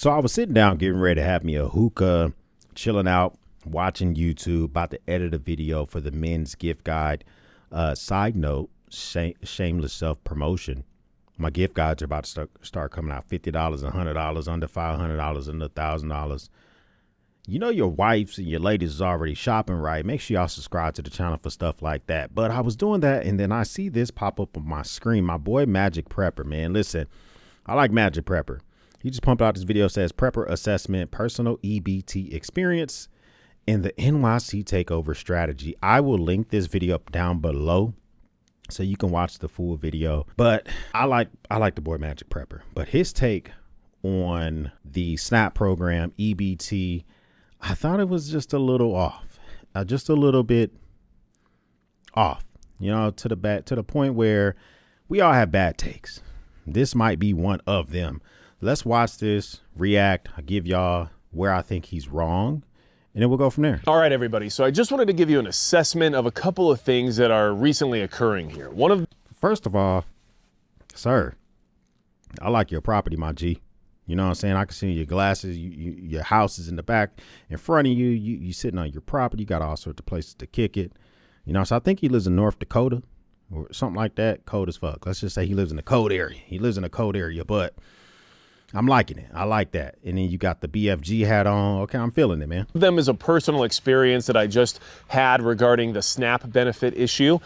So I was sitting down getting ready to have me a hookah, chilling out, watching YouTube, about to edit a video for the men's gift guide. Side note, shameless self-promotion. My gift guides are about to start coming out. $50, $100, under $500, under $1,000. You know your wives and your ladies is already shopping, right? Make sure y'all subscribe to the channel for stuff like that. But I was doing that, and then I see this pop up on my screen. My boy Magic Prepper, man. Listen, I like Magic Prepper. He just pumped out this video, says Prepper Assessment, Personal EBT Experience, and the NYC Takeover Strategy. I will link this video up down below so you can watch the full video. But I like the boy Magic Prepper. But his take on the SNAP program, EBT, I thought it was just a little off, just a little bit off, you know, to the point where we all have bad takes. This might be one of them. Let's watch this, react. I'll give y'all where I think he's wrong, and then we'll go from there. All right, everybody. So I just wanted to give you an assessment of a couple of things that are recently occurring here. First of all, sir, I like your property, my G. You know what I'm saying? I can see your glasses, your house is in the back in front of you. You sitting on your property. You got all sorts of places to kick it. You know, so I think he lives in North Dakota or something like that. Cold as fuck. Let's just say he lives in the cold area. He lives in a cold area, but I'm liking it. I like that. And then you got the BFG hat on. Okay, I'm feeling it, man. Them is a personal experience that I just had regarding the SNAP benefit issue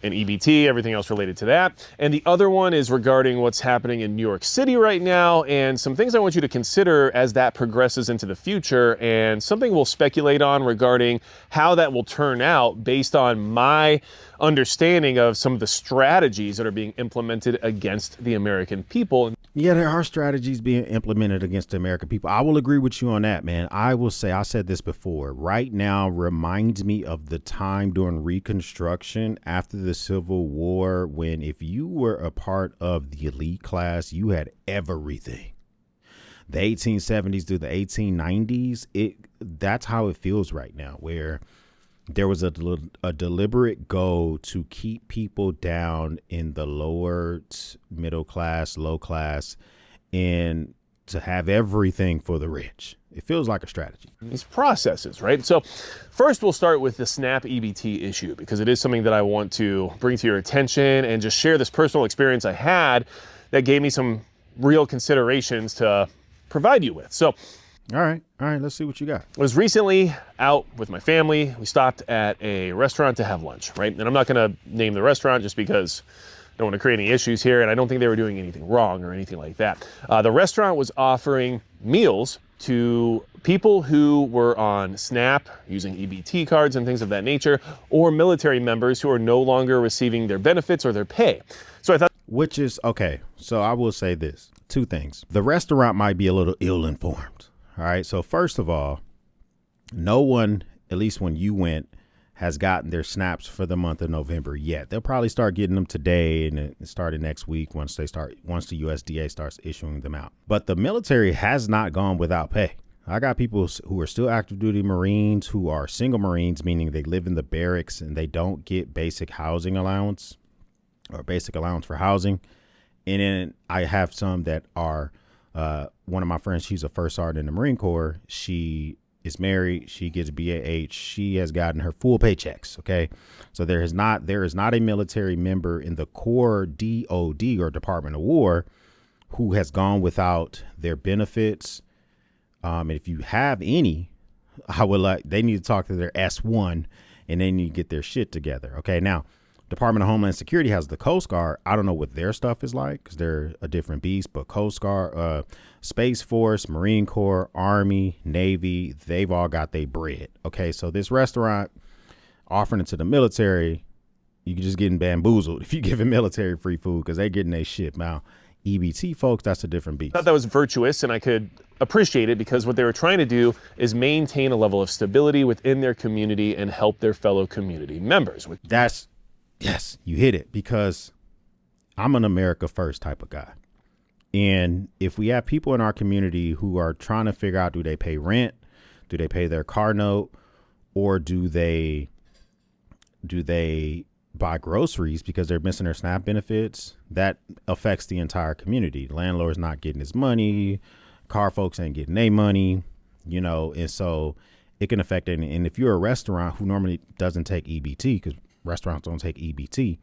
and EBT, everything else related to that. And the other one is regarding what's happening in New York City right now and some things I want you to consider as that progresses into the future, and something we'll speculate on regarding how that will turn out based on my understanding of some of the strategies that are being implemented against the American people. Yeah, there are strategies being implemented against the American people. I will agree with you on that, man. I will say, I said this before, right now reminds me of the time during Reconstruction after the Civil War, when if you were a part of the elite class, you had everything. The 1870s to the 1890s, that's how it feels right now, where there was a deliberate goal to keep people down in the lower middle class, low class, and to have everything for the rich. It feels like a strategy. These processes, right? So first we'll start with the SNAP EBT issue, because it is something that I want to bring to your attention and just share this personal experience I had that gave me some real considerations to provide you with. So All right, let's see what you got. I was recently out with my family. We stopped at a restaurant to have lunch, right? And I'm not going to name the restaurant just because I don't want to create any issues here, and I don't think they were doing anything wrong or anything like that. The restaurant was offering meals to people who were on SNAP using EBT cards and things of that nature, or military members who are no longer receiving their benefits or their pay. So I thought, which is okay. So I will say this, two things. The restaurant might be a little ill-informed. All right. So first of all, no one, at least when you went, has gotten their snaps for the month of November yet. They'll probably start getting them today and starting next week once the USDA starts issuing them out. But the military has not gone without pay. I got people who are still active duty Marines, who are single Marines, meaning they live in the barracks and they don't get basic housing allowance or basic allowance for housing. And then I have some that are one of my friends, she's a first sergeant in the Marine Corps. She is married. She gets BAH. She has gotten her full paychecks. OK, so there is not a military member in the Corps DOD or Department of War who has gone without their benefits. And if you have any, they need to talk to their S1 and they need to get their shit together. OK, now Department of Homeland Security has the Coast Guard. I don't know what their stuff is like because they're a different beast, but Coast Guard, Space Force, Marine Corps, Army, Navy, they've all got their bread. Okay, so this restaurant offering it to the military, you're just getting bamboozled if you give military free food because they're getting their shit. Now, EBT folks, that's a different beast. I thought that was virtuous, and I could appreciate it because what they were trying to do is maintain a level of stability within their community and help their fellow community members. Yes, you hit it, because I'm an America first type of guy. And if we have people in our community who are trying to figure out, do they pay rent? Do they pay their car note? Or do they buy groceries because they're missing their SNAP benefits? That affects the entire community. The landlord's not getting his money. car folks ain't getting their money, and so it can affect it. And if you're a restaurant who normally doesn't take EBT, because restaurants don't take EBT,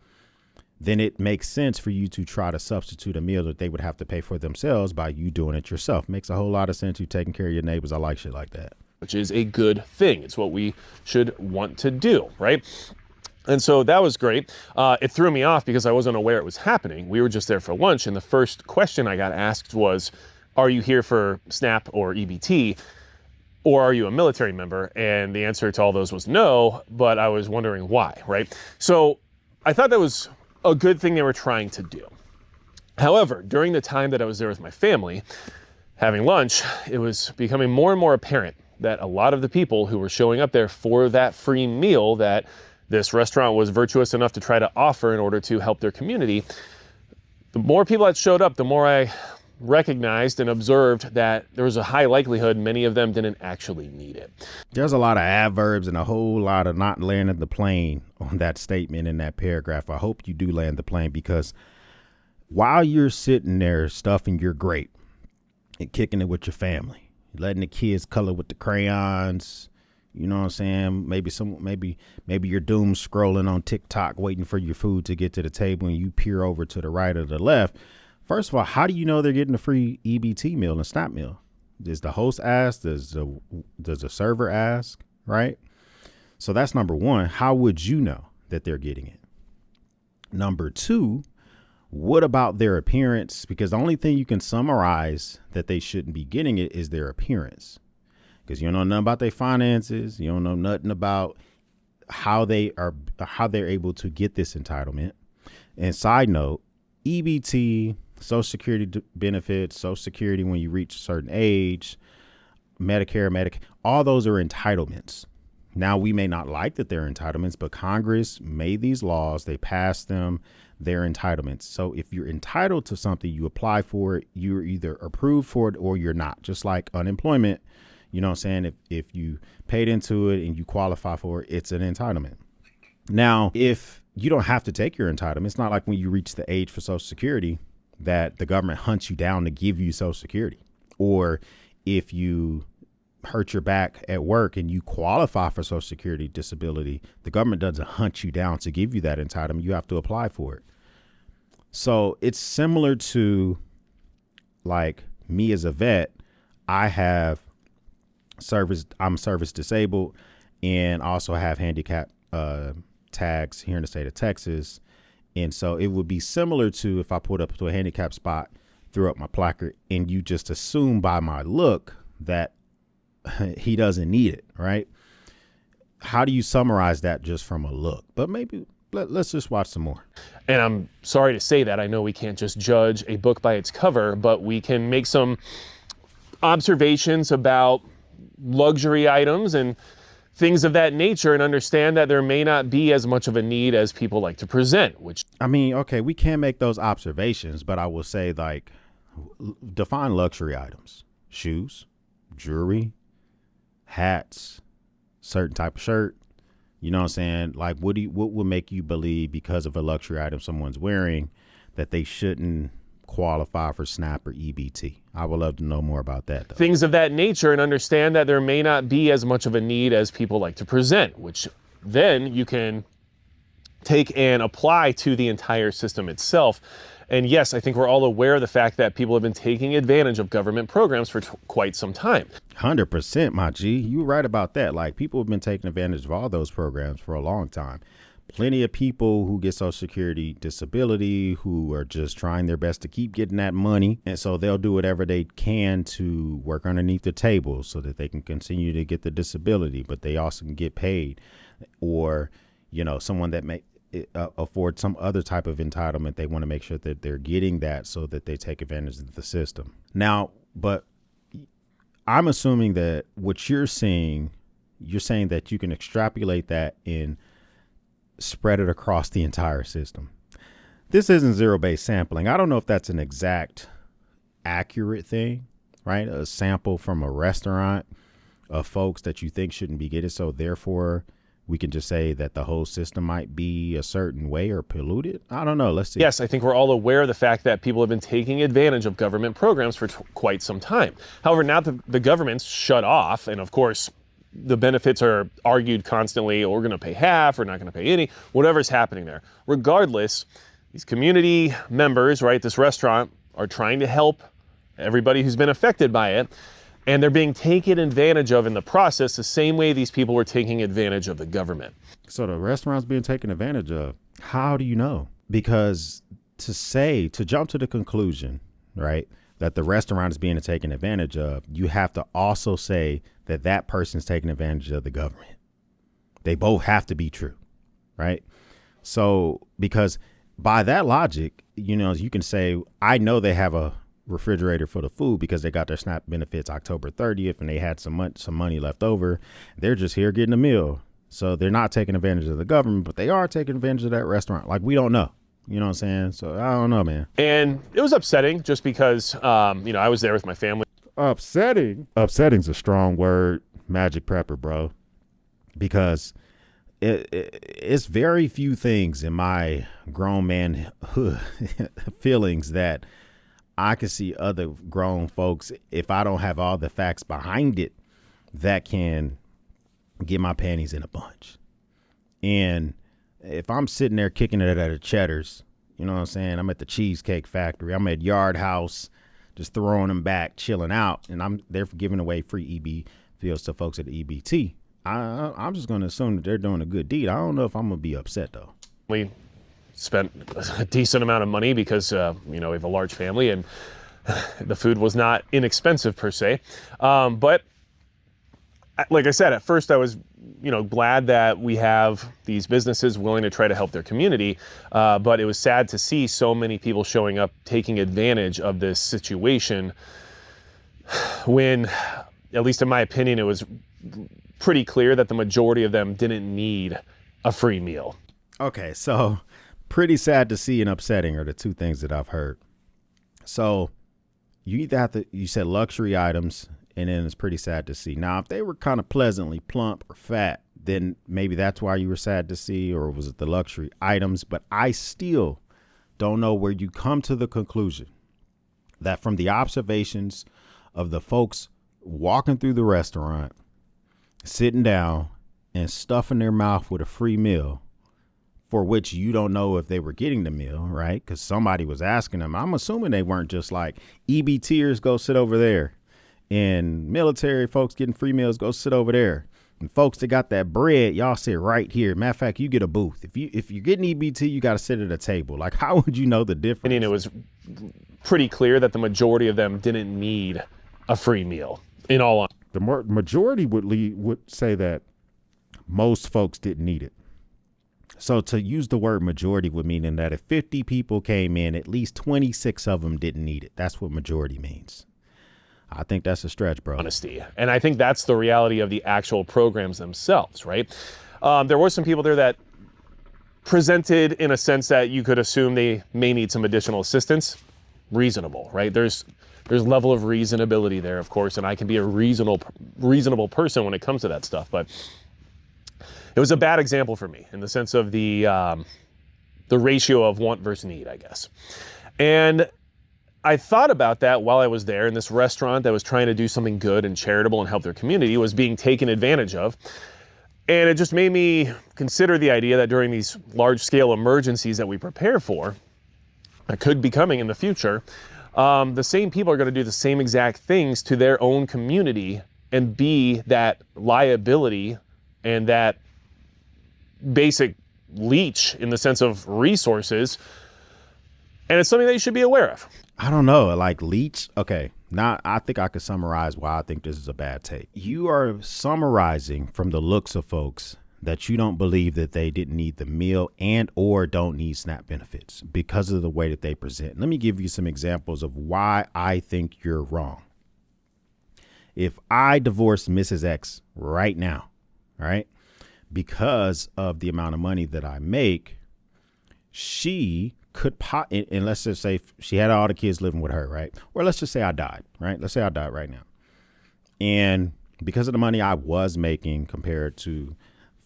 then it makes sense for you to try to substitute a meal that they would have to pay for themselves by you doing it yourself. Makes a whole lot of sense. You taking care of your neighbors. I like shit like that. Which is a good thing. It's what we should want to do, right? And so that was great. It threw me off because I wasn't aware it was happening. We were just there for lunch, and the first question I got asked was, are you here for SNAP or EBT? Or are you a military member? And the answer to all those was no, but I was wondering why, right? So I thought that was a good thing they were trying to do. However, during the time that I was there with my family, having lunch, it was becoming more and more apparent that a lot of the people who were showing up there for that free meal that this restaurant was virtuous enough to try to offer in order to help their community, the more people that showed up, the more I recognized and observed that there was a high likelihood many of them didn't actually need it. There's a lot of adverbs and a whole lot of not landing the plane on that statement in that paragraph. I hope you do land the plane, because while you're sitting there stuffing your grape and kicking it with your family, letting the kids color with the crayons, you know what I'm saying? Maybe you're doom scrolling on TikTok waiting for your food to get to the table, and you peer over to the right or the left. First of all, how do you know they're getting a free EBT meal and SNAP meal? Does the host ask? Does the server ask? Right? So that's number one. How would you know that they're getting it? Number two, what about their appearance? Because the only thing you can summarize that they shouldn't be getting it is their appearance. Because you don't know nothing about their finances. You don't know nothing about how they're able to get this entitlement. And side note, EBT, Social Security benefits, Social Security when you reach a certain age, Medicare, all those are entitlements. Now, we may not like that they're entitlements, but Congress made these laws. They passed them. They're entitlements. So if you're entitled to something, you apply for it. You're either approved for it or you're not. Just like unemployment, you know what I'm saying? If you paid into it and you qualify for it, it's an entitlement. Now, if you don't have to take your entitlement, it's not like when you reach the age for Social Security that the government hunts you down to give you Social Security. Or if you hurt your back at work and you qualify for Social Security disability, the government doesn't hunt you down to give you that entitlement. You have to apply for it. So it's similar to like me as a vet. I have I'm service disabled and also have handicap tags here in the state of Texas. And so it would be similar to if I put up to a handicap spot, threw up my placard, and you just assume by my look that he doesn't need it, right? How do you summarize that just from a look? But maybe let's just watch some more. And I'm sorry to say that. I know we can't just judge a book by its cover, but we can make some observations about luxury items and things of that nature and understand that there may not be as much of a need as people like to present, which I mean, okay, we can make those observations, but I will say, like, define luxury items: shoes, jewelry, hats, certain type of shirt. You know what I'm saying? Like, what would make you believe because of a luxury item someone's wearing that they shouldn't qualify for SNAP or EBT? I would love to know more about that, though. Things of that nature, and understand that there may not be as much of a need as people like to present, which then you can take and apply to the entire system itself. And yes, I think we're all aware of the fact that people have been taking advantage of government programs for quite some time. 100%, my G. You're right about that. Like, people have been taking advantage of all those programs for a long time. Plenty of people who get Social Security disability who are just trying their best to keep getting that money. And so they'll do whatever they can to work underneath the table so that they can continue to get the disability, but they also can get paid. Or, you know, someone that may afford some other type of entitlement, they want to make sure that they're getting that so that they take advantage of the system. Now, but I'm assuming that what you're saying that you can extrapolate that and spread it across the entire system. This isn't zero-based sampling. I don't know if that's an exact accurate thing, right? A sample from a restaurant of folks that you think shouldn't be getting, so therefore we can just say that the whole system might be a certain way or polluted? I don't know. Let's see. Yes, I think we're all aware of the fact that people have been taking advantage of government programs for quite some time. However, now that the government's shut off, and of course, the benefits are argued constantly, we're going to pay half, we're not going to pay any, whatever's happening there. Regardless, these community members, right, this restaurant, are trying to help everybody who's been affected by it. And they're being taken advantage of in the process the same way these people were taking advantage of the government. So the restaurant's being taken advantage of. How do you know? Because to jump to the conclusion, right, that the restaurant is being taken advantage of, you have to also say that that person's taking advantage of the government. They both have to be true, right? So because by that logic, you can say, I know they have a refrigerator for the food because they got their SNAP benefits October 30th and they had some money left over. They're just here getting a meal. So they're not taking advantage of the government, but they are taking advantage of that restaurant. Like, we don't know. You know what I'm saying? So I don't know, man. And it was upsetting just because, I was there with my family. Upsetting? Upsetting's a strong word, Magic Prepper, bro. Because it's very few things in my grown man feelings that I can see other grown folks, if I don't have all the facts behind it, that can get my panties in a bunch. And if I'm sitting there kicking it at a Cheddar's, you know what I'm saying? I'm at the Cheesecake Factory. I'm at Yard House, just throwing them back, chilling out. And I'm there for giving away free EB fields to folks at the EBT. I'm just going to assume that they're doing a good deed. I don't know if I'm going to be upset, though. We spent a decent amount of money because, we have a large family and the food was not inexpensive per se. But like I said, at first I was, glad that we have these businesses willing to try to help their community. But it was sad to see so many people showing up, taking advantage of this situation when, at least in my opinion, it was pretty clear that the majority of them didn't need a free meal. Okay, so pretty sad to see and upsetting are the two things that I've heard. So you either have to, you said luxury items, and then it's pretty sad to see. Now, if they were kind of pleasantly plump or fat, then maybe that's why you were sad to see, or was it the luxury items? But I still don't know where you come to the conclusion that from the observations of the folks walking through the restaurant, sitting down and stuffing their mouth with a free meal, for which you don't know if they were getting the meal, right? Because somebody was asking them. I'm assuming they weren't just like, EBTers, go sit over there. And military folks getting free meals, go sit over there. And folks that got that bread, y'all sit right here. Matter of fact, you get a booth. If you're getting EBT, you got to sit at a table. Like, how would you know the difference? I mean, it was pretty clear that the majority of them didn't need a free meal, in all honesty. The majority would say that most folks didn't need it. So to use the word majority would mean that if 50 people came in, at least 26 of them didn't need it. That's what majority means. I think that's a stretch, bro. Honesty. And I think that's the reality of the actual programs themselves, right? There were some people there that presented in a sense that you could assume they may need some additional assistance. Reasonable, right? There's level of reasonability there, of course, and I can be a reasonable person when it comes to that stuff. But it was a bad example for me in the sense of the ratio of want versus need, I guess. And I thought about that while I was there, in this restaurant that was trying to do something good and charitable and help their community was being taken advantage of. And it just made me consider the idea that during these large-scale emergencies that we prepare for, that could be coming in the future, the same people are going to do the same exact things to their own community and be that liability and that basic leech in the sense of resources. And it's something that you should be aware of. I don't know, like leech. Okay, now I think I could summarize why I think this is a bad take. You are summarizing from the looks of folks that you don't believe that they didn't need the meal and or don't need SNAP benefits because of the way that they present. Let me give you some examples of why I think you're wrong. If I divorced Mrs. X right now, right, because of the amount of money that I make, she could and let's just say she had all the kids living with her, right? Or let's just say I died, right? Let's say I died right now. And because of the money I was making compared to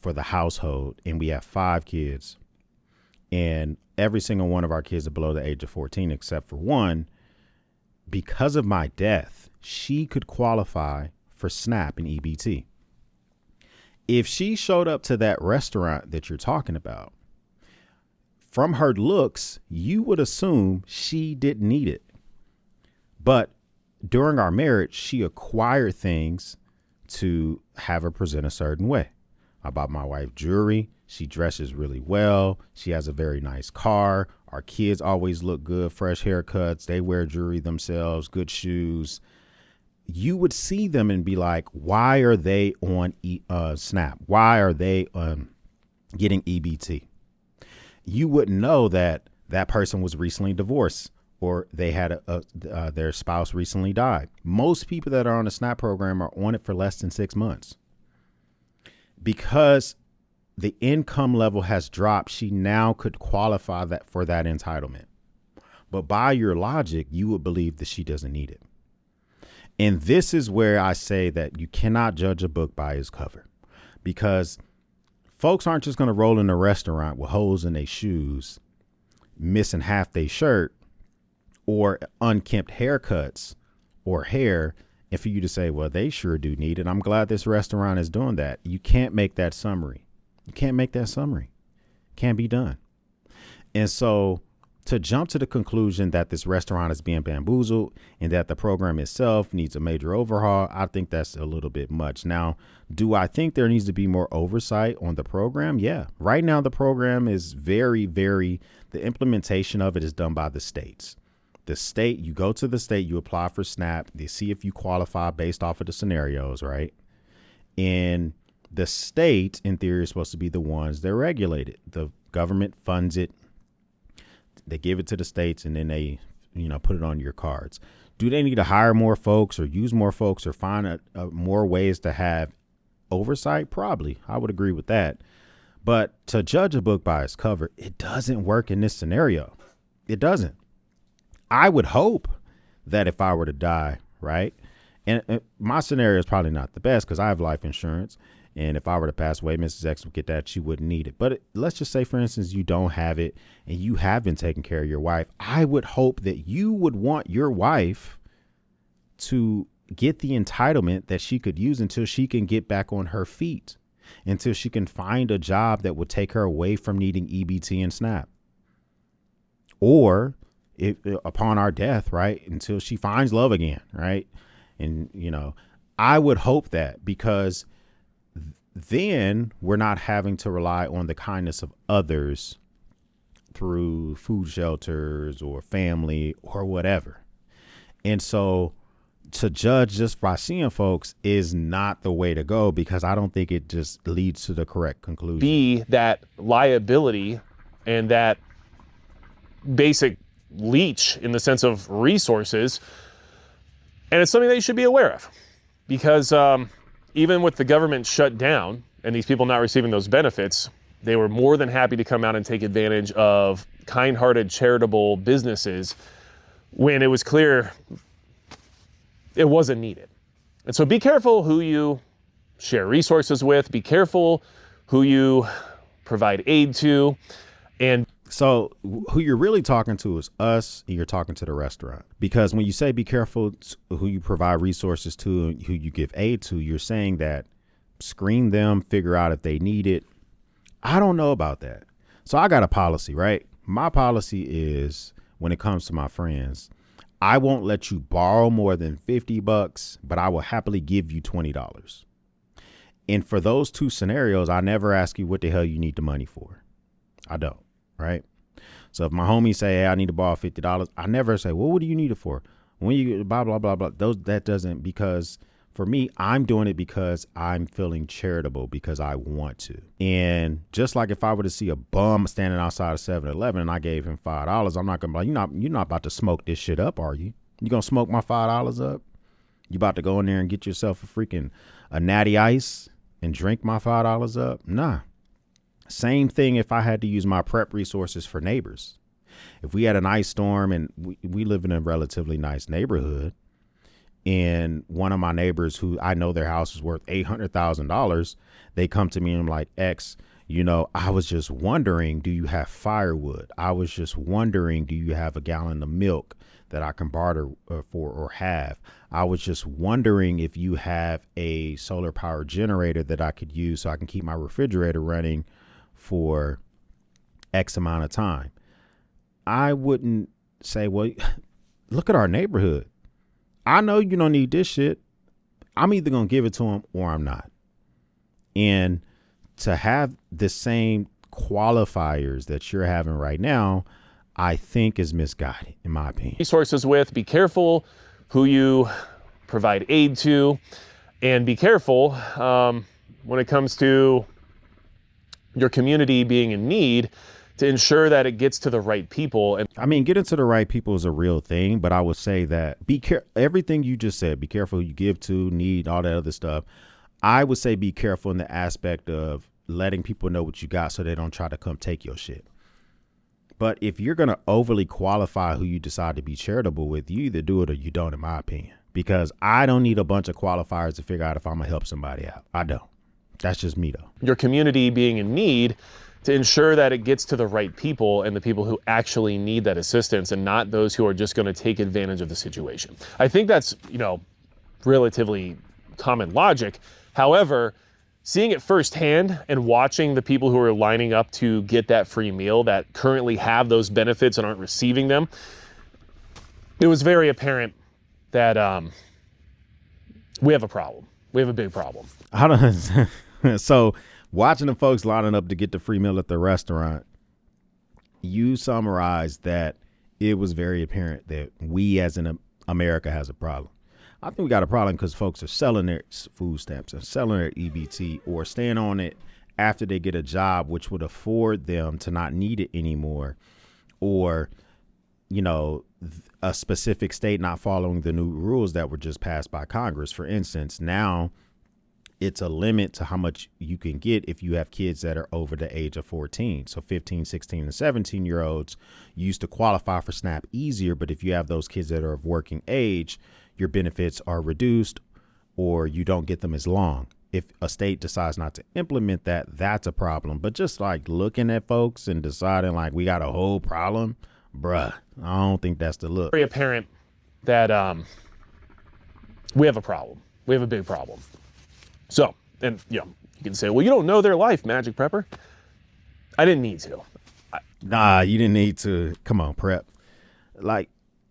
for the household, and we have 5 kids, and every single one of our kids are below the age of 14, except for one. Because of my death, she could qualify for SNAP and EBT. If she showed up to that restaurant that you're talking about, from her looks, you would assume she didn't need it. But during our marriage, she acquired things to have her present a certain way. I bought my wife jewelry. She dresses really well. She has a very nice car. Our kids always look good, fresh haircuts. They wear jewelry themselves, good shoes. You would see them and be like, why are they on SNAP? Why are they getting EBT? You wouldn't know that that person was recently divorced, or they had their spouse recently died. Most people that are on the SNAP program are on it for less than 6 months. Because the income level has dropped, she now could qualify that for that entitlement. But by your logic, you would believe that she doesn't need it. And this is where I say that you cannot judge a book by its cover, because folks aren't just going to roll in a restaurant with holes in their shoes, missing half their shirt, or unkempt haircuts or hair, and for you to say, well, they sure do need it. I'm glad this restaurant is doing that. You can't make that summary. You can't make that summary. Can't be done. And so to jump to the conclusion that this restaurant is being bamboozled and that the program itself needs a major overhaul, I think that's a little bit much. Now, do I think there needs to be more oversight on the program? Yeah. Right now, the program is the implementation of it is done by the states. The state, you go to the state, you apply for SNAP, they see if you qualify based off of the scenarios, right? And the state, in theory, is supposed to be the ones that regulate it. The government funds it. They give it to the states, and then they, put it on your cards. Do they need to hire more folks or use more folks or find more ways to have oversight? Probably. I would agree with that. But to judge a book by its cover, it doesn't work in this scenario. It doesn't. I would hope that if I were to die, right, and my scenario is probably not the best because I have life insurance. And if I were to pass away, Mrs. X would get that. She wouldn't need it. But let's just say, for instance, you don't have it and you have been taking care of your wife. I would hope that you would want your wife to get the entitlement that she could use until she can get back on her feet, until she can find a job that would take her away from needing EBT and SNAP. Or if, upon our death, right, until she finds love again, right? And, I would hope that, because then we're not having to rely on the kindness of others through food shelters or family or whatever. And so to judge just by seeing folks is not the way to go, because I don't think it just leads to the correct conclusion. Be that liability and that basic leech in the sense of resources. And it's something that you should be aware of, because even with the government shut down and these people not receiving those benefits, they were more than happy to come out and take advantage of kind-hearted charitable businesses when it was clear it wasn't needed. And so be careful who you share resources with. Be careful who you provide aid to. And so who you're really talking to is us, and you're talking to the restaurant. Because when you say be careful who you provide resources to and who you give aid to, you're saying that screen them, figure out if they need it. I don't know about that. So I got a policy, right? My policy is, when it comes to my friends, I won't let you borrow more than $50, but I will happily give you $20. And for those two scenarios, I never ask you what the hell you need the money for. I don't. Right. So if my homies say, hey, I need to borrow $50, I never say, well, what do you need it for? When you blah, blah, blah, blah. That doesn't, because for me, I'm doing it because I'm feeling charitable, because I want to. And just like if I were to see a bum standing outside of 7-Eleven and I gave him $5, I'm not going to be like, you're not about to smoke this shit up, are you? You going to smoke my $5 up? You about to go in there and get yourself a natty ice and drink my $5 up? Nah. Same thing if I had to use my prep resources for neighbors. If we had an ice storm and we live in a relatively nice neighborhood, And one of my neighbors who I know their house is worth $800,000, they come to me and I'm like, X, I was just wondering, do you have firewood? I was just wondering, do you have a gallon of milk that I can barter for or have? I was just wondering if you have a solar power generator that I could use so I can keep my refrigerator running for X amount of time. I wouldn't say, well, look at our neighborhood. I know you don't need this shit. I'm either going to give it to them or I'm not. And to have the same qualifiers that you're having right now, I think is misguided, in my opinion. Resources with, be careful who you provide aid to, and be careful when it comes to your community being in need, to ensure that it gets to the right people. And I mean, getting to the right people is a real thing, but I would say that everything you just said, be careful who you give to, need, all that other stuff. I would say be careful in the aspect of letting people know what you got so they don't try to come take your shit. But if you're going to overly qualify who you decide to be charitable with, you either do it or you don't, in my opinion, because I don't need a bunch of qualifiers to figure out if I'm going to help somebody out. I don't. That's just me, though. Your community being in need, to ensure that it gets to the right people and the people who actually need that assistance, and not those who are just going to take advantage of the situation. I think that's, relatively common logic. However, seeing it firsthand and watching the people who are lining up to get that free meal that currently have those benefits and aren't receiving them, it was very apparent that we have a problem. We have a big problem. So watching the folks lining up to get the free meal at the restaurant, you summarized that it was very apparent that we as in America has a problem. I think we got a problem because folks are selling their food stamps and selling their EBT or staying on it after they get a job, which would afford them to not need it anymore. Or, a specific state not following the new rules that were just passed by Congress. For instance, now it's a limit to how much you can get if you have kids that are over the age of 14. So 15, 16, and 17-year-olds used to qualify for SNAP easier. But if you have those kids that are of working age, your benefits are reduced or you don't get them as long. If a state decides not to implement that, that's a problem. But just like looking at folks and deciding like we got a whole problem, bruh, I don't think that's the look. Very apparent that we have a problem. We have a big problem. So, and you can say, well, you don't know their life, Magic Prepper. I didn't need to. Nah, you didn't need to. Come on, Prep. Like,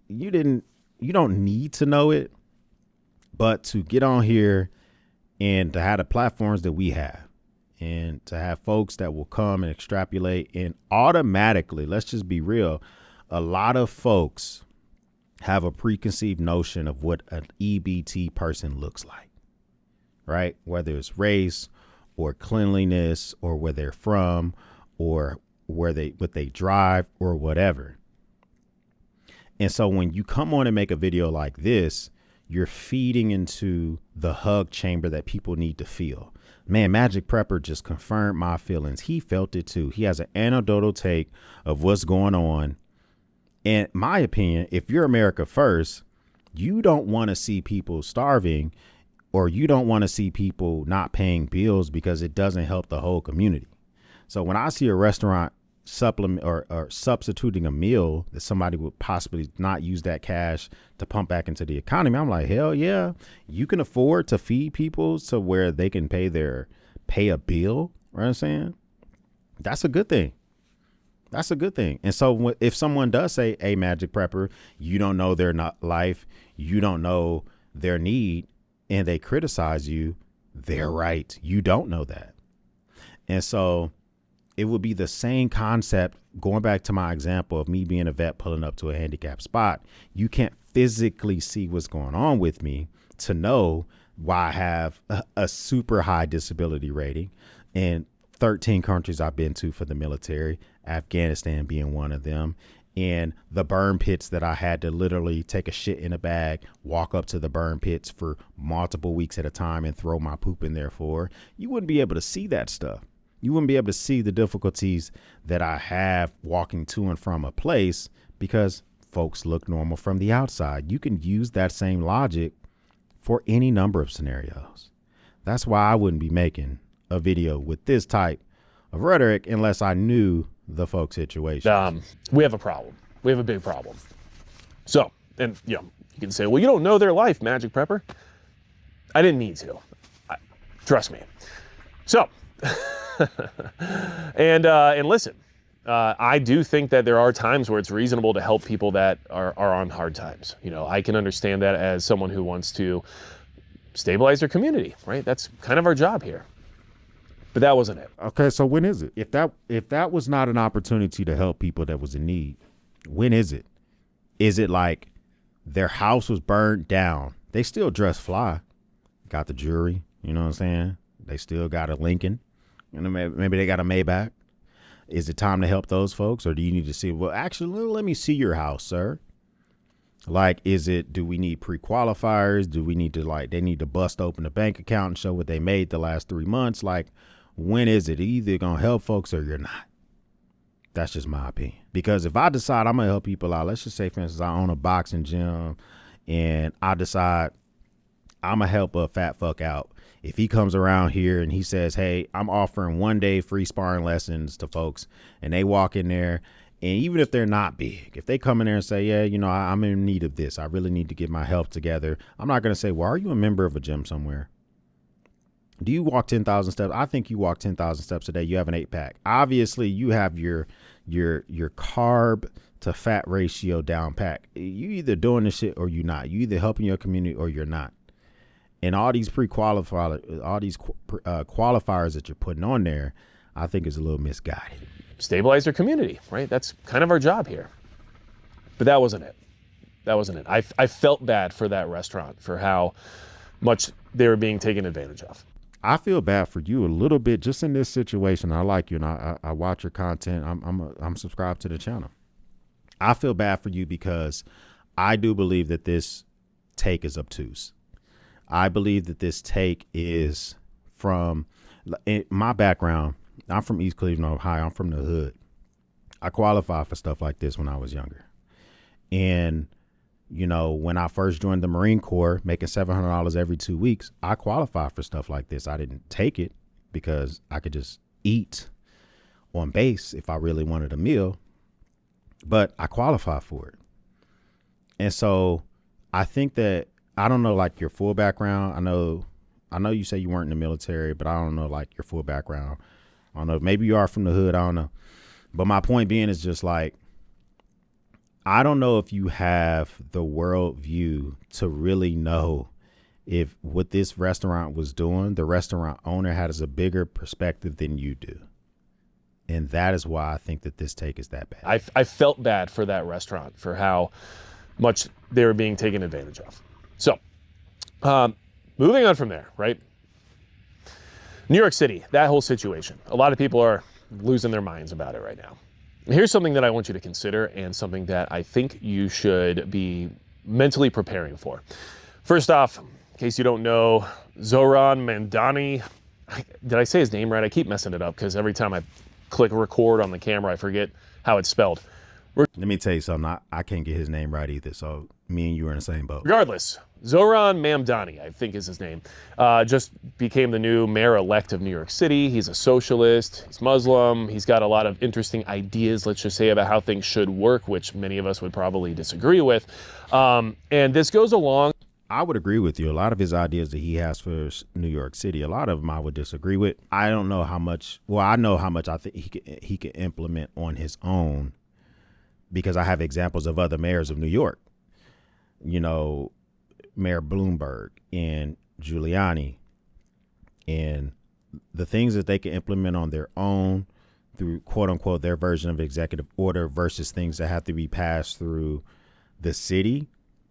you don't need to know it, but to get on here and to have the platforms that we have and to have folks that will come and extrapolate and automatically, let's just be real, a lot of folks have a preconceived notion of what an EBT person looks like. Right? Whether it's race or cleanliness or where they're from or what they drive or whatever. And so when you come on and make a video like this, you're feeding into the hug chamber that people need to feel. Man, Magic Prepper just confirmed my feelings. He felt it too. He has an anecdotal take of what's going on. And my opinion, if you're America first, you don't want to see people starving, or you don't want to see people not paying bills because it doesn't help the whole community. So when I see a restaurant supplement or substituting a meal that somebody would possibly not use that cash to pump back into the economy, I'm like, hell yeah, you can afford to feed people to where they can pay a bill. Right? What I'm saying? That's a good thing. That's a good thing. And so if someone does say, hey, Magic Prepper, you don't know their life, you don't know their need, and they criticize you, they're right. You don't know that. And so it would be the same concept going back to my example of me being a vet pulling up to a handicapped spot. You can't physically see what's going on with me to know why I have a super high disability rating in 13 countries I've been to for the military, Afghanistan being one of them. And the burn pits that I had to literally take a shit in a bag, walk up to the burn pits for multiple weeks at a time and throw my poop in there for. You wouldn't be able to see that stuff. You wouldn't be able to see the difficulties that I have walking to and from a place because folks look normal from the outside. You can use that same logic for any number of scenarios. That's why I wouldn't be making a video with this type of rhetoric unless I knew the folk situation. We have a problem. We have a big problem. So, and you can say, well, you don't know their life, Magic Prepper. I didn't need to. Trust me. So, and listen, I do think that there are times where it's reasonable to help people that are on hard times. I can understand that as someone who wants to stabilize their community, right? That's kind of our job here. But that wasn't it. Okay, so when is it? If that was not an opportunity to help people that was in need, when is it? Is it like their house was burned down? They still dress fly, got the jewelry, you know what I'm saying? They still got a Lincoln, maybe they got a Maybach. Is it time to help those folks, or do you need to see? Well, actually, let me see your house, sir. Like, do we need pre-qualifiers? Do we need to they need to bust open a bank account and show what they made the last 3 months? Like, when is it? Either going to help folks or you're not. That's just my opinion. Because if I decide I'm going to help people out, let's just say, for instance, I own a boxing gym and I decide I'm going to help a fat fuck out. If he comes around here and he says, hey, I'm offering 1 day free sparring lessons to folks, and they walk in there, and even if they're not big, if they come in there and say, yeah, I'm in need of this, I really need to get my health together, I'm not going to say, well, are you a member of a gym somewhere? Do you walk 10,000 steps? I think you walk 10,000 steps a day. You have an 8-pack. Obviously, you have your carb to fat ratio down pack. You either doing this shit or you're not. You either helping your community or you're not. And all these qualifiers that you're putting on there, I think is a little misguided. Stabilize their community, right? That's kind of our job here. But that wasn't it. That wasn't it. I felt bad for that restaurant for how much they were being taken advantage of. I feel bad for you a little bit just in this situation. I like you and I watch your content. I'm subscribed to the channel. I feel bad for you because I do believe that this take is obtuse. I believe that this take is from my background. I'm from East Cleveland, Ohio. I'm from the hood. I qualified for stuff like this when I was younger. And, when I first joined the Marine Corps, making $700 every 2 weeks, I qualified for stuff like this. I didn't take it because I could just eat on base if I really wanted a meal, but I qualified for it. And so I think that, I don't know, like your full background. I know you say you weren't in the military, but I don't know like your full background. I don't know. Maybe you are from the hood. I don't know. But my point being is just like, I don't know if you have the world view to really know if what this restaurant was doing, the restaurant owner has a bigger perspective than you do. And that is why I think that this take is that bad. I felt bad for that restaurant for how much they were being taken advantage of. So, moving on from there, right? New York City, that whole situation. A lot of people are losing their minds about it right now. Here's something that I want you to consider and something that I think you should be mentally preparing for. First off, in case you don't know, Zoran Mandani, did I say his name right? I keep messing it up because every time I click record on the camera, I forget how it's spelled. Let me tell you something. I can't get his name right either. So me and you are in the same boat. Regardless, Zoran Mamdani, I think is his name, just became the new mayor-elect of New York City. He's a socialist. He's Muslim. He's got a lot of interesting ideas, let's just say, about how things should work, which many of us would probably disagree with. And this goes along. I would agree with you. A lot of his ideas that he has for New York City, a lot of them I would disagree with. I don't know how much. Well, I know how much I think he can implement on his own, because I have examples of other mayors of New York, Mayor Bloomberg and Giuliani, and the things that they can implement on their own through, quote unquote, their version of executive order versus things that have to be passed through the city.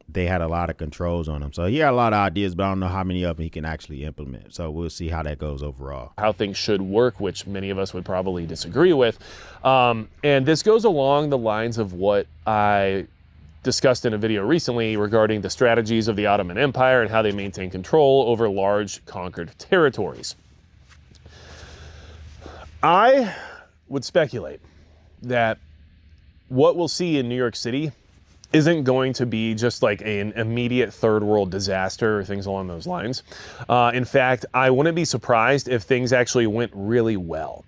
They had a lot of controls on them. So he had a lot of ideas, but I don't know how many of them he can actually implement. So we'll see how that goes overall. How things should work, which many of us would probably disagree with. And this goes along the lines of what I discussed in a video recently regarding the strategies of the Ottoman Empire and how they maintain control over large conquered territories. I would speculate that what we'll see in New York City isn't going to be just like an immediate third world disaster or things along those lines. In fact, I wouldn't be surprised if things actually went really well.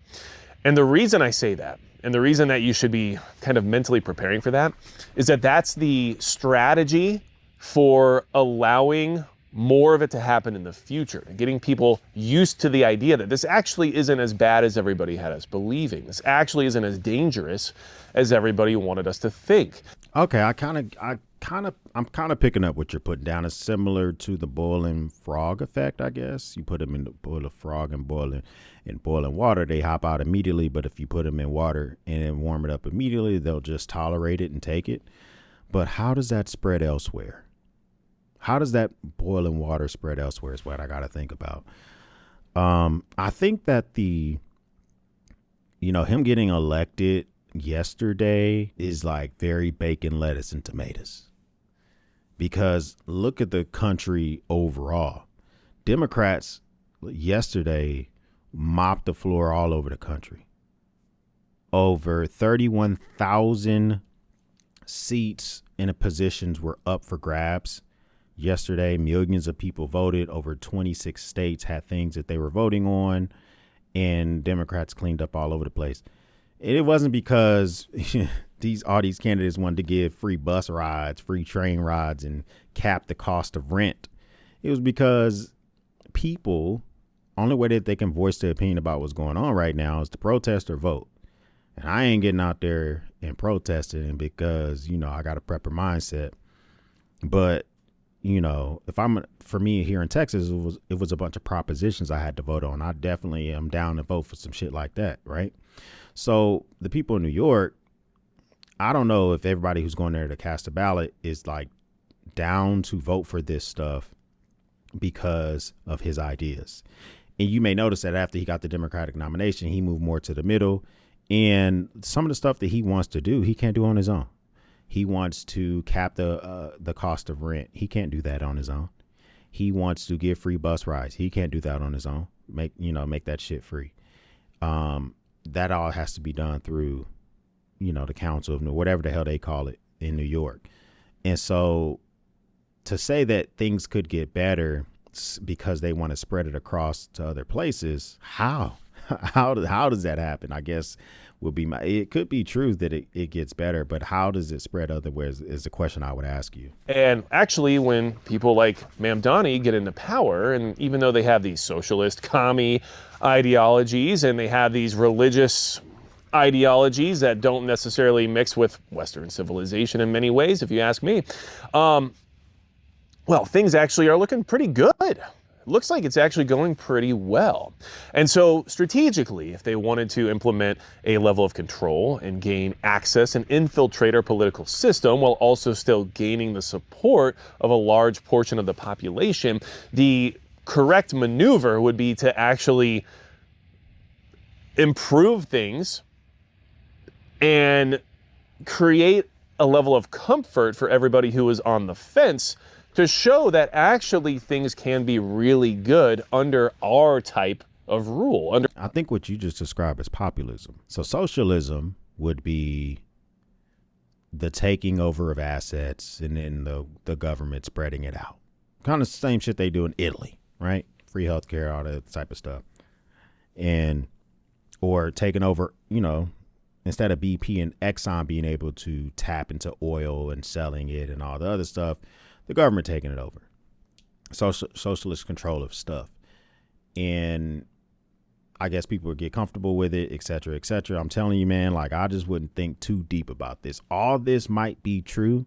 And the reason I say that, and the reason that you should be kind of mentally preparing for that, is that that's the strategy for allowing more of it to happen in the future, and getting people used to the idea that this actually isn't as bad as everybody had us believing. This actually isn't as dangerous as everybody wanted us to think. Okay, I'm kind of picking up what you're putting down. It's similar to the boiling frog effect, I guess. You put them in the boil a frog and boiling water, they hop out immediately. But if you put them in water and then warm it up immediately, they'll just tolerate it and take it. But how does that spread elsewhere? How does that boiling water spread elsewhere is what I got to think about. I think that him getting elected yesterday is like very bacon, lettuce, and tomatoes. Because look at the country overall. Democrats yesterday mopped the floor all over the country. Over 31,000 seats in the positions were up for grabs. Yesterday, millions of people voted. Over 26 states had things that they were voting on, and Democrats cleaned up all over the place. And it wasn't because all these candidates wanted to give free bus rides, free train rides, and cap the cost of rent. It was because people, only way that they can voice their opinion about what's going on right now is to protest or vote. And I ain't getting out there and protesting because, I got a prepper mindset. But for me here in Texas, it was a bunch of propositions I had to vote on. I definitely am down to vote for some shit like that, right? So the people in New York, I don't know if everybody who's going there to cast a ballot is like down to vote for this stuff because of his ideas. And you may notice that after he got the Democratic nomination, he moved more to the middle. And some of the stuff that he wants to do, he can't do on his own. He wants to cap the cost of rent. He can't do that on his own. He wants to give free bus rides. He can't do that on his own. Make that shit free. That all has to be done through, the council of whatever the hell they call it in New York. And so to say that things could get better because they want to spread it across to other places, how does that happen? I guess it could be true that it gets better, but how does it spread otherwhere is the question I would ask you. And actually, when people like Mamdani get into power, and even though they have these socialist commie ideologies and they have these religious ideologies that don't necessarily mix with Western civilization in many ways, if you ask me, things actually are looking pretty good. Looks like it's actually going pretty well. And so strategically, if they wanted to implement a level of control and gain access and infiltrate our political system while also still gaining the support of a large portion of the population, the correct maneuver would be to actually improve things and create a level of comfort for everybody who is on the fence, to show that actually things can be really good under our type of rule. I think what you just described is populism. So socialism would be the taking over of assets and then the government spreading it out. Kind of the same shit they do in Italy, right? Free healthcare, all that type of stuff. Or taking over, instead of BP and Exxon being able to tap into oil and selling it and all the other stuff, the government taking it over. Socialist control of stuff. And I guess people would get comfortable with it, et cetera, et cetera. I'm telling you, man, I just wouldn't think too deep about this. All this might be true,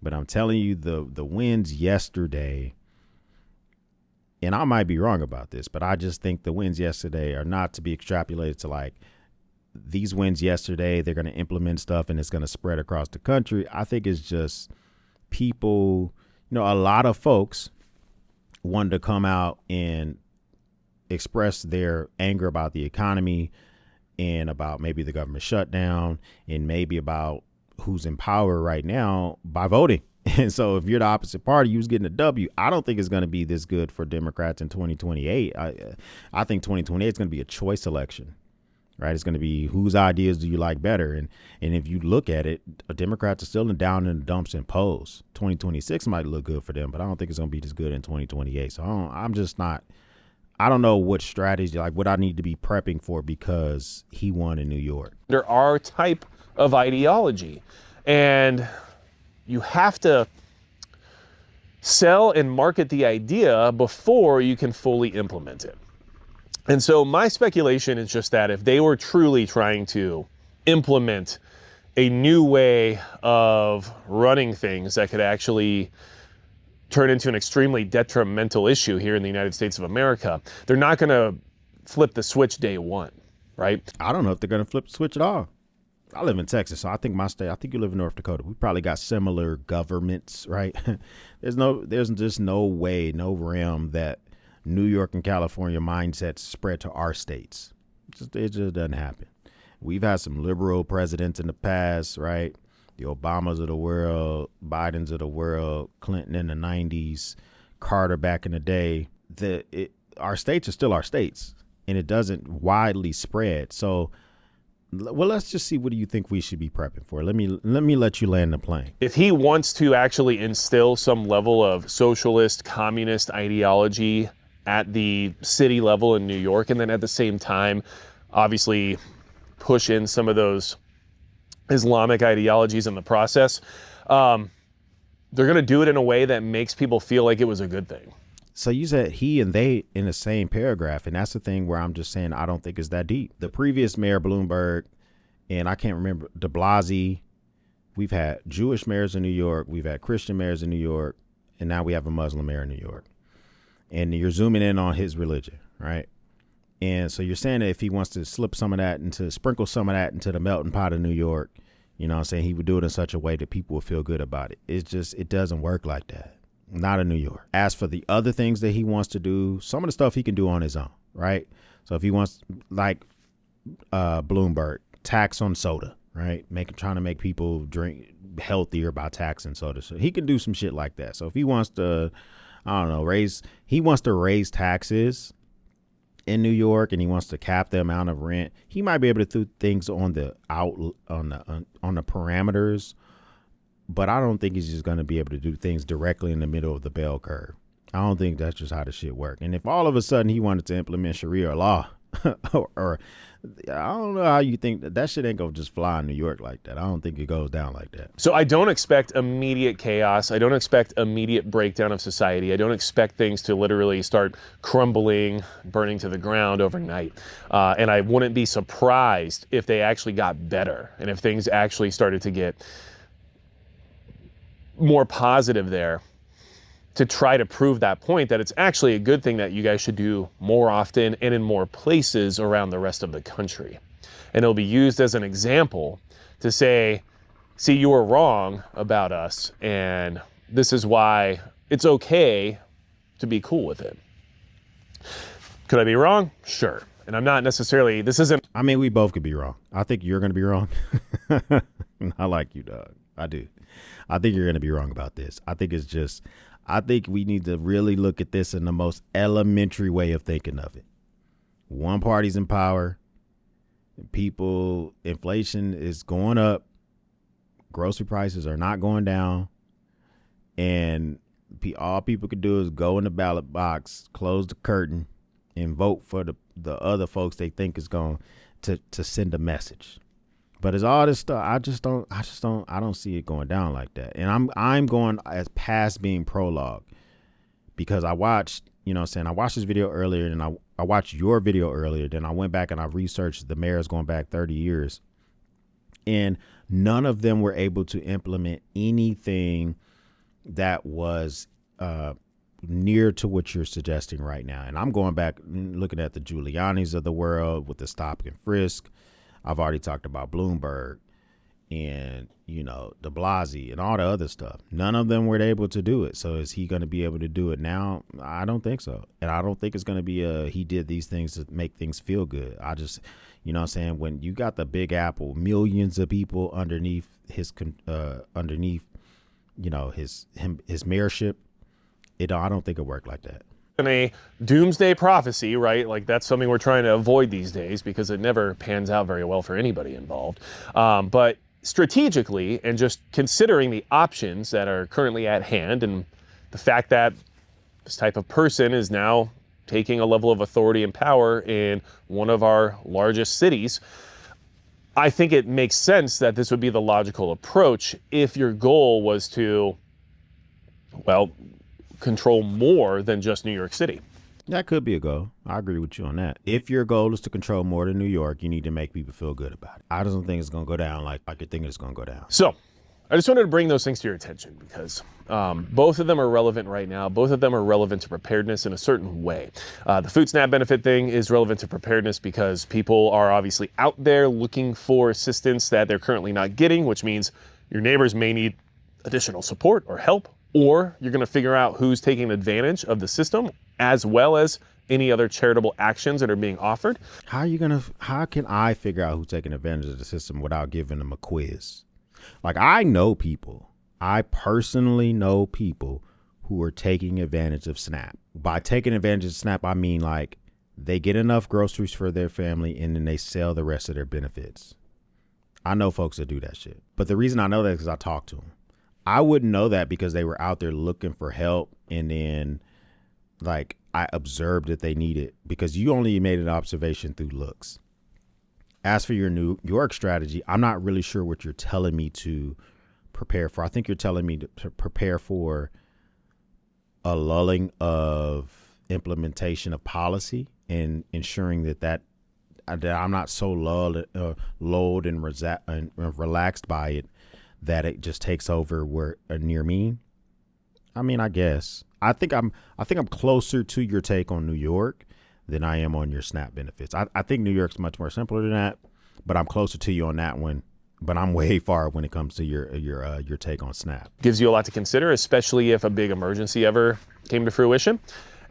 but I'm telling you, the wins yesterday, and I might be wrong about this, but I just think the wins yesterday are not to be extrapolated to these wins yesterday, they're going to implement stuff and it's going to spread across the country. I think it's just people, a lot of folks wanted to come out and express their anger about the economy and about maybe the government shutdown and maybe about who's in power right now by voting. And so if you're the opposite party, you was getting a W. I don't think it's going to be this good for Democrats in 2028. I think 2028 is going to be a choice election. right? It's going to be whose ideas do you like better? And if you look at it, Democrats are still down in the dumps in polls. 2026 might look good for them, but I don't think it's going to be as good in 2028. So I don't know what strategy, like what I need to be prepping for because he won in New York. There are type of ideology, and you have to sell and market the idea before you can fully implement it. And so my speculation is just that if they were truly trying to implement a new way of running things that could actually turn into an extremely detrimental issue here in the United States of America, they're not going to flip the switch day one, right? I don't know if they're going to flip the switch at all. I live in Texas, so I think I think you live in North Dakota. We probably got similar governments, right? There's just no way, no realm that New York and California mindsets spread to our states. It just doesn't happen. We've had some liberal presidents in the past, right? The Obamas of the world, Bidens of the world, Clinton in the 90s, Carter back in the day. Our states are still our states, and it doesn't widely spread. So, well, let's just see, what do you think we should be prepping for? Let me let you land the plane. If he wants to actually instill some level of socialist, communist ideology at the city level in New York, and then at the same time, obviously push in some of those Islamic ideologies in the process, they're going to do it in a way that makes people feel like it was a good thing. So you said he and they in the same paragraph, and that's the thing where I'm just saying I don't think it's that deep. The previous mayor, Bloomberg, and I can't remember, de Blasio, we've had Jewish mayors in New York, we've had Christian mayors in New York, and now we have a Muslim mayor in New York. And you're zooming in on his religion, right? And so you're saying that if he wants to sprinkle some of that into the melting pot of New York, you know what I'm saying, he would do it in such a way that people would feel good about it. It doesn't work like that. Not in New York. As for the other things that he wants to do, some of the stuff he can do on his own, right? So if he wants, like Bloomberg, tax on soda, right? Trying to make people drink healthier by taxing soda. So he can do some shit like that. So if he wants to, I don't know, raise taxes in New York, and he wants to cap the amount of rent, he might be able to do things on the parameters, but I don't think he's just going to be able to do things directly in the middle of the bell curve. I don't think that's just how the shit work. And if all of a sudden he wanted to implement Sharia law, or I don't know how you think that shit ain't gonna just fly in New York like that. I don't think it goes down like that. So I don't expect immediate chaos. I don't expect immediate breakdown of society. I don't expect things to literally start crumbling, burning to the ground overnight. And I wouldn't be surprised if they actually got better and if things actually started to get more positive there, to try to prove that point that it's actually a good thing that you guys should do more often and in more places around the rest of the country. And it'll be used as an example to say, see, you were wrong about us, and this is why it's okay to be cool with it. Could I be wrong? Sure. And I'm not necessarily, I mean, we both could be wrong. I think you're going to be wrong. I like you, dog. I do. I think you're going to be wrong about this. I think we need to really look at this in the most elementary way of thinking of it. One party's in power. Inflation is going up. Grocery prices are not going down. And all people could do is go in the ballot box, close the curtain, and vote for the other folks they think is going to send a message. But it's all this stuff. I don't see it going down like that. And I'm going as past being prologue, because I watched this video earlier, and I watched your video earlier. Then I went back and I researched the mayors going back 30 years, and none of them were able to implement anything that was near to what you're suggesting right now. And I'm going back looking at the Giulianis of the world with the stop and frisk. I've already talked about Bloomberg and, de Blasio and all the other stuff. None of them were able to do it. So is he going to be able to do it now? I don't think so. And I don't think it's going to be he did these things to make things feel good. I just, when you got the Big Apple, millions of people underneath his mayorship, I don't think it worked like that. in a doomsday prophecy, right? Like that's something we're trying to avoid these days because it never pans out very well for anybody involved. But strategically, and just considering the options that are currently at hand and the fact that this type of person is now taking a level of authority and power in one of our largest cities, I think it makes sense that this would be the logical approach if your goal was to, well, control more than just New York City. That could be a goal. I agree with you on that. If your goal is to control more than New York, you need to make people feel good about it. I don't think it's going to go down like you're thinking it's going to go down. So I just wanted to bring those things to your attention because both of them are relevant right now. Both of them are relevant to preparedness in a certain way. The food SNAP benefit thing is relevant to preparedness because people are obviously out there looking for assistance that they're currently not getting, which means your neighbors may need additional support or help, or you're going to figure out who's taking advantage of the system as well as any other charitable actions that are being offered. How can I figure out who's taking advantage of the system without giving them a quiz? Like I personally know people who are taking advantage of SNAP. By taking advantage of SNAP, I mean like they get enough groceries for their family and then they sell the rest of their benefits. I know folks that do that shit. But the reason I know that is because I talk to them. I wouldn't know that because they were out there looking for help and then like I observed that they need it because you only made an observation through looks. As for your New York strategy, I'm not really sure what you're telling me to prepare for. I think you're telling me to prepare for a lulling of implementation of policy and ensuring that I'm not so lulled and relaxed by it that it just takes over near me. I mean, I guess I think I'm closer to your take on New York than I am on your SNAP benefits. I think New York's much more simpler than that, but I'm closer to you on that one. But I'm way far when it comes to your take on SNAP. Gives you a lot to consider, especially if a big emergency ever came to fruition.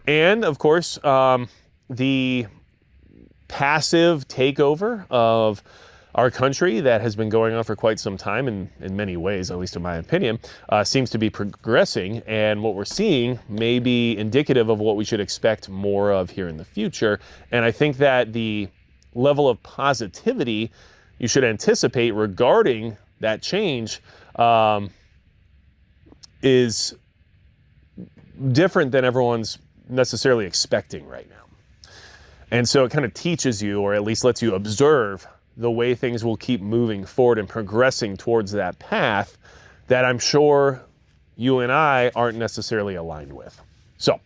And of course, the passive takeover of our country that has been going on for quite some time in many ways, at least in my opinion, seems to be progressing. And what we're seeing may be indicative of what we should expect more of here in the future. And I think that the level of positivity you should anticipate regarding that change is different than everyone's necessarily expecting right now. And so it kind of teaches you, or at least lets you observe the way things will keep moving forward and progressing towards that path that I'm sure you and I aren't necessarily aligned with. So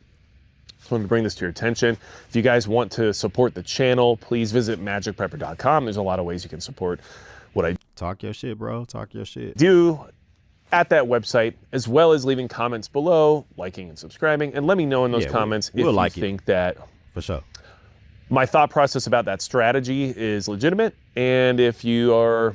just wanted to bring this to your attention. If you guys want to support the channel, please visit magicprepper.com. There's a lot of ways you can support what I Talk your shit, bro. Talk your shit. do at that website, as well as leaving comments below, liking and subscribing, and let me know in those comments if you think that for sure my thought process about that strategy is legitimate, and if you are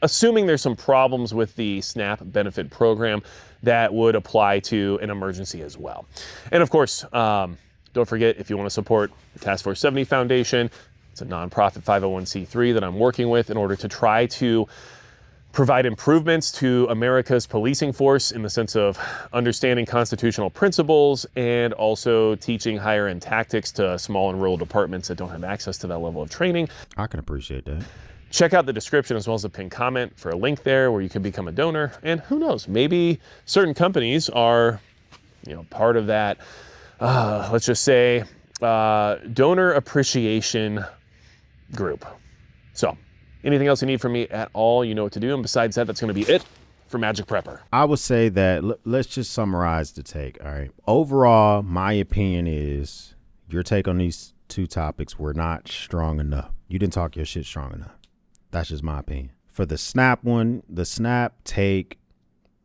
assuming there's some problems with the SNAP benefit program that would apply to an emergency as well. And of course, don't forget, if you want to support the Task Force 70 Foundation, it's a nonprofit 501c3 that I'm working with in order to try to provide improvements to America's policing force in the sense of understanding constitutional principles and also teaching higher end tactics to small and rural departments that don't have access to that level of training. I can appreciate that. Check out the description as well as the pinned comment for a link there where you can become a donor. And who knows, maybe certain companies are, part of that, let's just say, donor appreciation group. So anything else you need from me at all, you know what to do. And besides that, that's going to be it for Magic Prepper. I would say that let's just summarize the take. All right. Overall, my opinion is your take on these two topics were not strong enough. You didn't talk your shit strong enough. That's just my opinion. For the SNAP one, the SNAP take,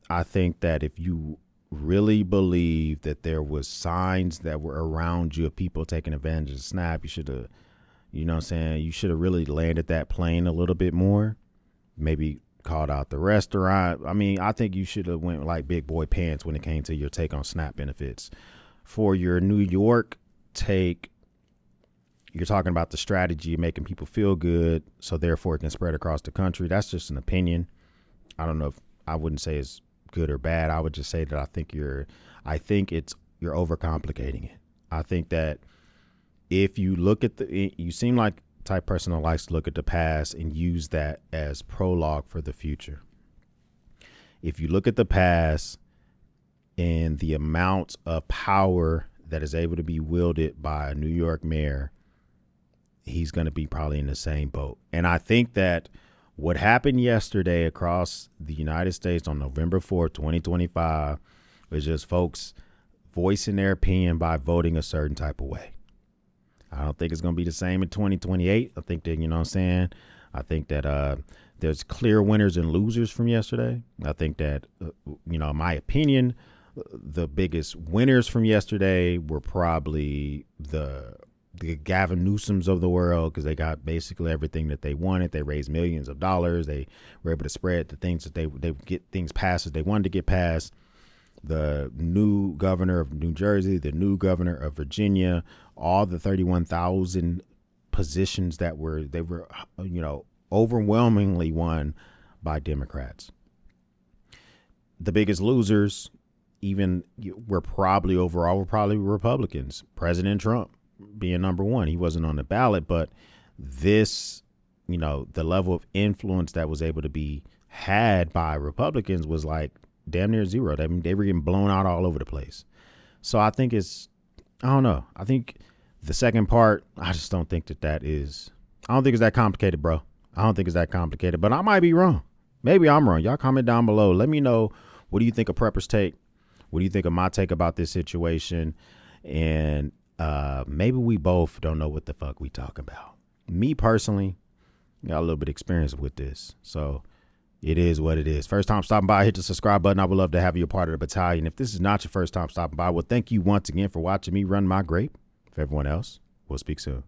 I think that if you really believe that there was signs that were around you of people taking advantage of SNAP, you should have, you should have really landed that plane a little bit more. Maybe called out the restaurant. I mean, I think you should have went like big boy pants when it came to your take on SNAP benefits. For your New York take, you're talking about the strategy of making people feel good, so therefore it can spread across the country. That's just an opinion. I don't know if I wouldn't say it's good or bad. I would just say that I think you're overcomplicating it. I think that if you look at you seem like the type of person that likes to look at the past and use that as prologue for the future. If you look at the past and the amount of power that is able to be wielded by a New York mayor, he's going to be probably in the same boat. And I think that what happened yesterday across the United States on November 4th, 2025, was just folks voicing their opinion by voting a certain type of way. I don't think it's going to be the same in 2028. I think that, you know what I'm saying? I think that there's clear winners and losers from yesterday. I think that, in my opinion, the biggest winners from yesterday were probably the Gavin Newsoms of the world, because they got basically everything that they wanted. They raised millions of dollars. They were able to spread the things that they get things passed as they wanted to get passed. The new governor of New Jersey, the new governor of Virginia, all the 31,000 positions that were overwhelmingly won by Democrats. The biggest losers, were probably Republicans. President Trump being number one. He wasn't on the ballot, but this, the level of influence that was able to be had by Republicans was like damn near zero. They were getting blown out all over the place. So I think I don't know. I think the second part, I just don't think I don't think it's that complicated, bro. I don't think it's that complicated, but I might be wrong. Maybe I'm wrong. Y'all comment down below. Let me know. What do you think of Prepper's take? What do you think of my take about this situation? And maybe we both don't know what the fuck we talk about. Me personally, got a little bit of experience with this. So it is what it is. First time stopping by, hit the subscribe button. I would love to have you a part of the battalion. If this is not your first time stopping by, well, thank you once again for watching me run my grape. For everyone else, we'll speak soon.